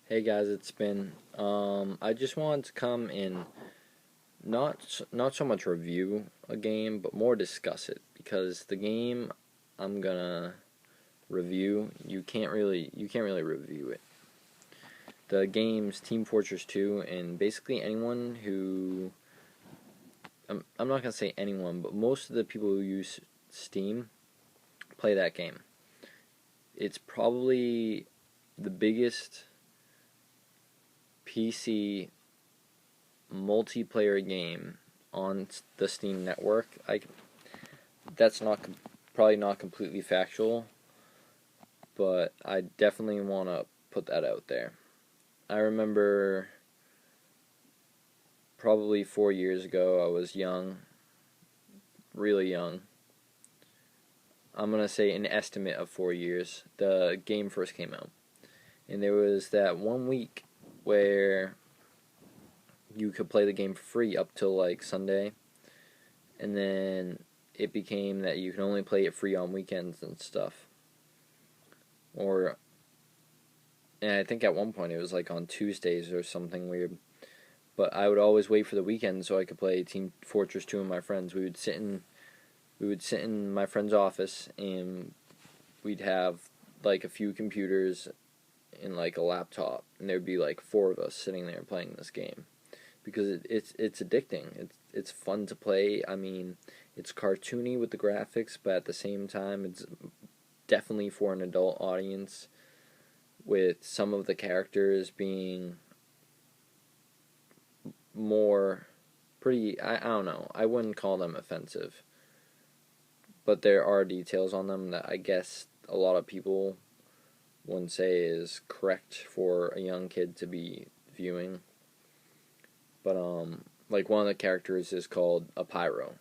Hey guys, it's Spin. I just wanted to come and not so much review a game, but more discuss it because the game I'm gonna review, you can't really review it. The game's Team Fortress 2, and basically anyone who I'm not gonna say anyone, but most of the people who use Steam play that game. It's probably the biggest PC multiplayer game on the Steam network. That's not probably not completely factual, but I definitely want to put that out there. I remember probably 4 years ago, I was young, really young. I'm going to say an estimate of 4 years. The game first came out. And there was that 1 week where you could play the game for free up till like Sunday. And then it became that you can only play it free on weekends and stuff. And I think at one point it was like on Tuesdays or something weird. But I would always wait for the weekend so I could play Team Fortress 2 with my friends. We would sit in my friend's office, and we'd have like a few computers and like a laptop, and there'd be like four of us sitting there playing this game because it's addicting. It's fun to play. I mean, it's cartoony with the graphics, but at the same time, it's definitely for an adult audience, with some of the characters being more pretty. I don't know. I wouldn't call them offensive, but there are details on them that I guess a lot of people wouldn't say is correct for a young kid to be viewing. But like one of the characters is called a pyro,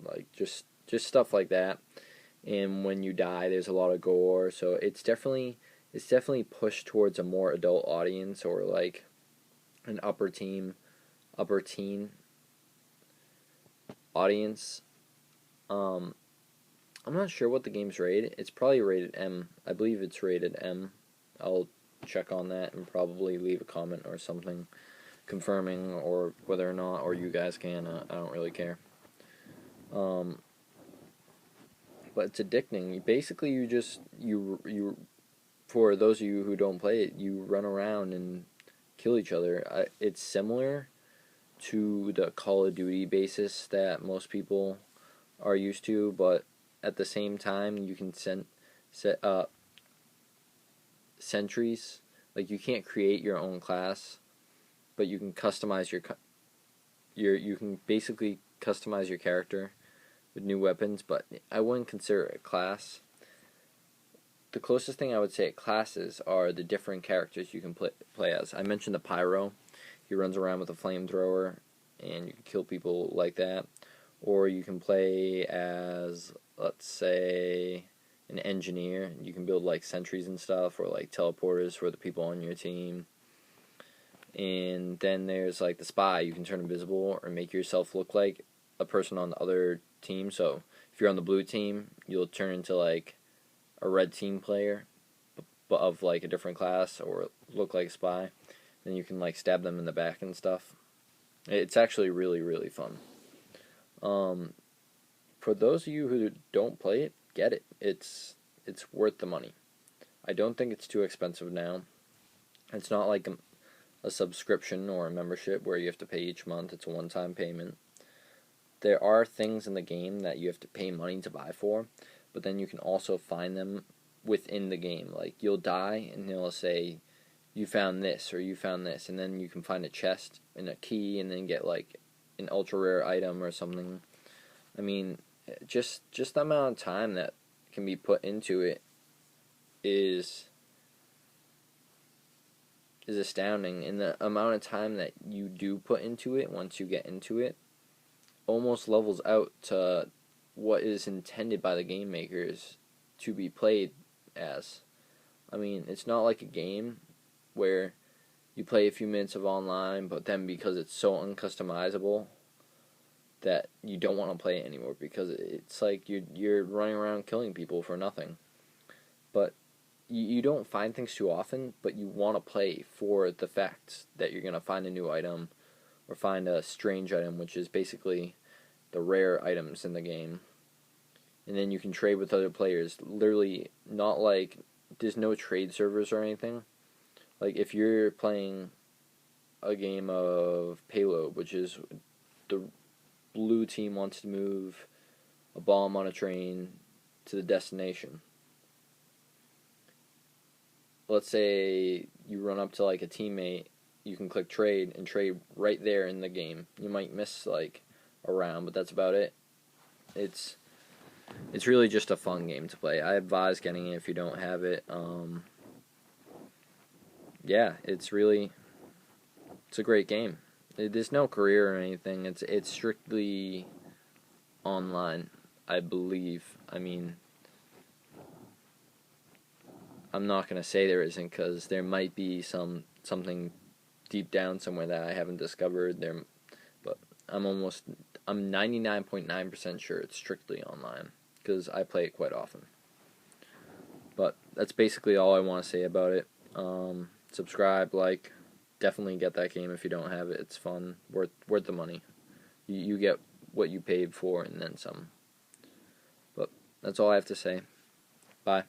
like just stuff like that. And when you die, there's a lot of gore, so it's definitely pushed towards a more adult audience, or like an upper teen audience. Um, I'm not sure what the game's rated. It's probably rated M. I believe it's rated M. I'll check on that and probably leave a comment or something confirming or whether or not, or you guys can. I don't really care. Um, but it's addicting. You for those of you who don't play it, you run around and kill each other. It's similar to the Call of Duty basis that most people are used to, but at the same time, you can set up sentries. Like, you can't create your own class, but you can customize you can basically customize your character with new weapons, but I wouldn't consider it a class. The closest thing I would say classes are the different characters you can play as. I mentioned the pyro. He runs around with a flamethrower, and you can kill people like that. Or you can play as, let's say, an engineer. You can build like sentries and stuff, or like teleporters for the people on your team. And then there's like the spy. You can turn invisible or make yourself look like a person on the other team. So if you're on the blue team, you'll turn into like a red team player, but of like a different class, or look like a spy. Then you can like stab them in the back and stuff. It's actually really, really fun. Um, for those of you who don't play it, get it. It's worth the money. I don't think it's too expensive now. It's not like a subscription or a membership where you have to pay each month. It's a one-time payment. There are things in the game that you have to pay money to buy for, but then you can also find them within the game. Like, you'll die, and it'll say, you found this, or you found this, and then you can find a chest and a key, and then get, like, an ultra-rare item or something. I mean, just the amount of time that can be put into it is astounding, and the amount of time that you do put into it once you get into it almost levels out to what is intended by the game makers to be played as. I mean, it's not like a game where you play a few minutes of online, but then because it's so uncustomizable that you don't want to play it anymore, because it's like you're running around killing people for nothing. But you don't find things too often, but you want to play for the fact that you're gonna find a new item or find a strange item, which is basically the rare items in the game. And then you can trade with other players. Literally, not like there's no trade servers or anything. Like if you're playing a game of Payload, which is the blue team wants to move a bomb on a train to the destination. Let's say you run up to like a teammate, you can click trade and trade right there in the game. You might miss like a round, but that's about it. It's really just a fun game to play. I advise getting it if you don't have it. Yeah, it's a great game. There's no career or anything. It's strictly online, I believe. I mean, I'm not gonna say there isn't, because there might be something deep down somewhere that I haven't discovered there, but I'm 99.9% sure it's strictly online because I play it quite often. But that's basically all I want to say about it. Subscribe, like, definitely get that game if you don't have it. It's fun, worth the money. You get what you paid for and then some. But that's all I have to say. Bye.